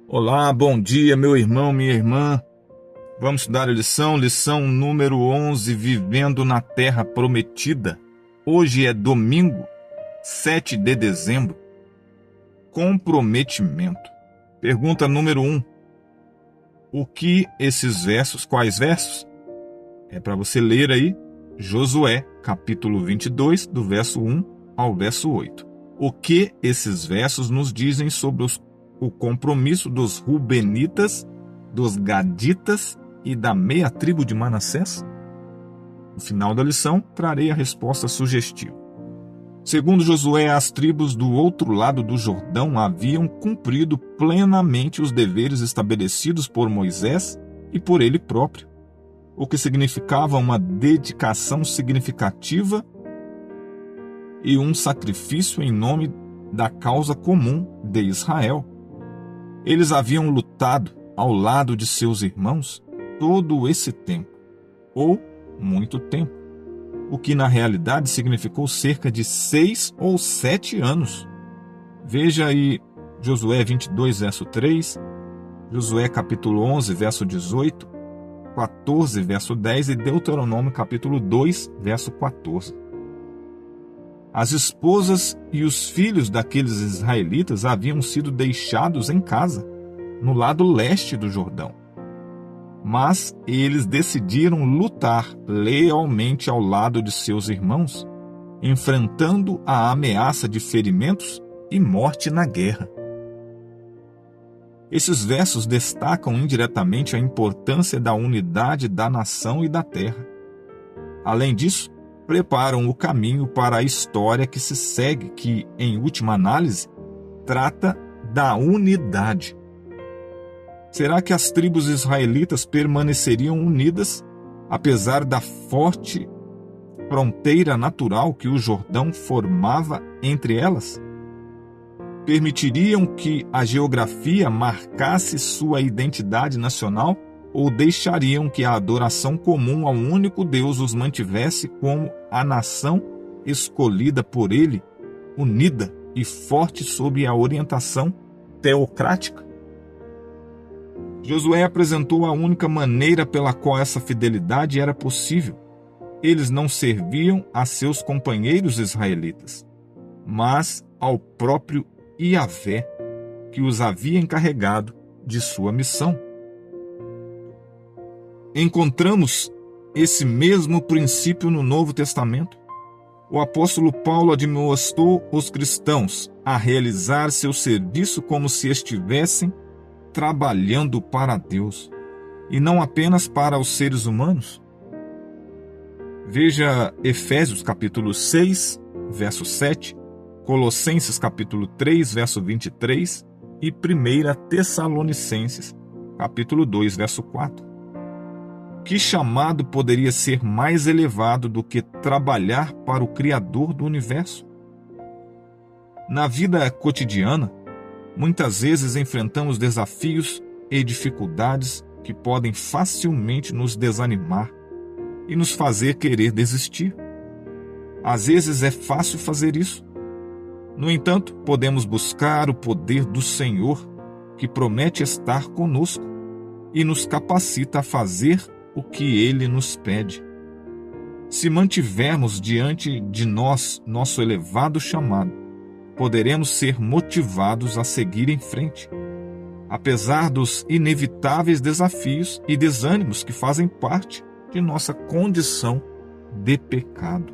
Olá, bom dia, meu irmão, minha irmã. Vamos estudar a lição número 11, Vivendo na Terra Prometida. Hoje é domingo, 7 de dezembro. Comprometimento. Pergunta número 1. O que esses versos, quais versos? É para você ler aí, Josué, capítulo 22, do verso 1 ao verso 8. O que esses versos nos dizem sobre o compromisso dos Rubenitas, dos Gaditas e da meia tribo de Manassés? No final da lição, trarei a resposta sugestiva. Segundo Josué, as tribos do outro lado do Jordão haviam cumprido plenamente os deveres estabelecidos por Moisés e por ele próprio, o que significava uma dedicação significativa e um sacrifício em nome da causa comum de Israel. Eles haviam lutado ao lado de seus irmãos todo esse tempo, ou muito tempo, o que na realidade significou cerca de 6 ou 7 anos. Veja aí Josué 22, verso 3, Josué capítulo 11, verso 18, 14, verso 10 e Deuteronômio capítulo 2, verso 14. As esposas e os filhos daqueles israelitas haviam sido deixados em casa, no lado leste do Jordão. Mas eles decidiram lutar lealmente ao lado de seus irmãos, enfrentando a ameaça de ferimentos e morte na guerra. Esses versos destacam indiretamente a importância da unidade da nação e da terra. Além disso, preparam o caminho para a história que se segue, que, em última análise, trata da unidade. Será que as tribos israelitas permaneceriam unidas, apesar da forte fronteira natural que o Jordão formava entre elas? Permitiriam que a geografia marcasse sua identidade nacional ou deixariam que a adoração comum ao único Deus os mantivesse como a nação escolhida por ele, unida e forte sob a orientação teocrática? Josué apresentou a única maneira pela qual essa fidelidade era possível. Eles não serviam a seus companheiros israelitas, mas ao próprio Iavé, que os havia encarregado de sua missão. Encontramos esse mesmo princípio no Novo Testamento. O apóstolo Paulo admoestou os cristãos a realizar seu serviço como se estivessem trabalhando para Deus, e não apenas para os seres humanos. Veja Efésios capítulo 6, verso 7, Colossenses capítulo 3, verso 23 e 1 Tessalonicenses capítulo 2, verso 4. Que chamado poderia ser mais elevado do que trabalhar para o Criador do universo? Na vida cotidiana, muitas vezes enfrentamos desafios e dificuldades que podem facilmente nos desanimar e nos fazer querer desistir. Às vezes é fácil fazer isso. No entanto, podemos buscar o poder do Senhor, que promete estar conosco e nos capacita a fazer o que Ele nos pede. Se mantivermos diante de nós nosso elevado chamado, poderemos ser motivados a seguir em frente, apesar dos inevitáveis desafios e desânimos que fazem parte de nossa condição de pecado.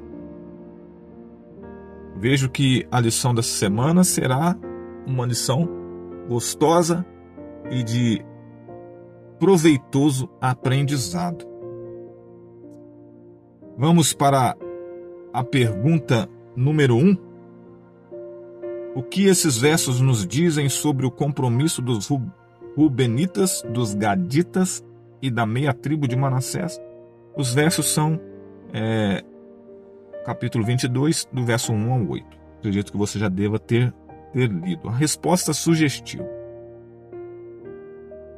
Vejo que a lição dessa semana será uma lição gostosa e de proveitoso aprendizado. Vamos para a pergunta número 1. O que esses versos nos dizem sobre o compromisso dos Rubenitas, dos Gaditas e da meia tribo de Manassés? Os versos são capítulo 22, do verso 1 ao 8. Acredito que você já deva ter lido. A resposta sugestiva.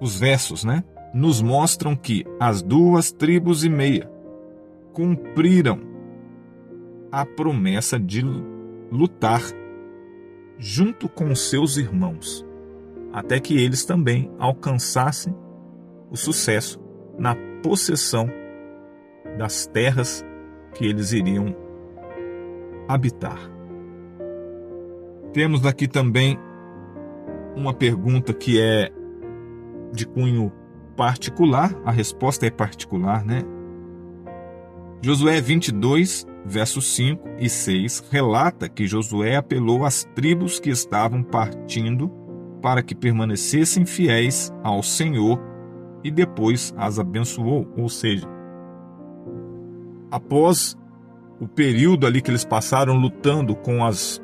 Os versos, nos mostram que as 2 tribos e meia cumpriram a promessa de lutar junto com seus irmãos até que eles também alcançassem o sucesso na possessão das terras que eles iriam habitar. Temos aqui também uma pergunta que é de cunho particular, a resposta é particular, né? Josué 22, versos 5 e 6, relata que Josué apelou às tribos que estavam partindo para que permanecessem fiéis ao Senhor e depois as abençoou. Ou seja, após o período ali que eles passaram lutando com as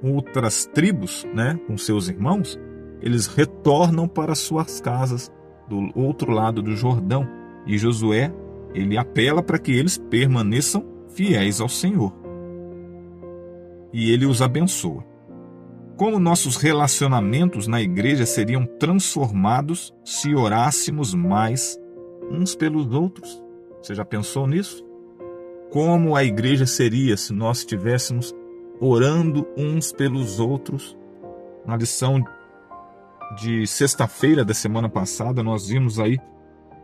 outras tribos, né, com seus irmãos, eles retornam para suas casas do outro lado do Jordão. E Josué, ele apela para que eles permaneçam fiéis ao Senhor. E ele os abençoa. Como nossos relacionamentos na igreja seriam transformados se orássemos mais uns pelos outros? Você já pensou nisso? Como a igreja seria se nós estivéssemos orando uns pelos outros? Na lição de sexta-feira da semana passada, nós vimos aí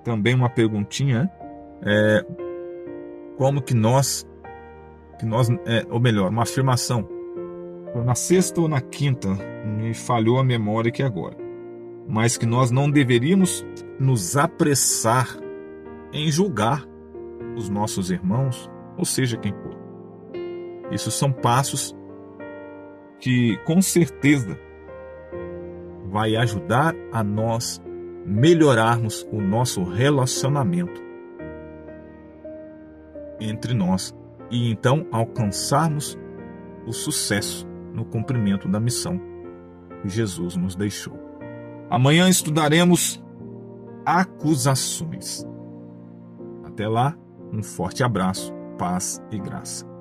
também uma perguntinha, como que nós ou melhor, uma afirmação. Foi na sexta ou na quinta, me falhou a memória aqui agora, mas que nós não deveríamos nos apressar em julgar os nossos irmãos, ou seja, quem for. Isso são passos que, com certeza, vai ajudar a nós melhorarmos o nosso relacionamento entre nós e então alcançarmos o sucesso no cumprimento da missão que Jesus nos deixou. Amanhã estudaremos acusações. Até lá, um forte abraço, paz e graça.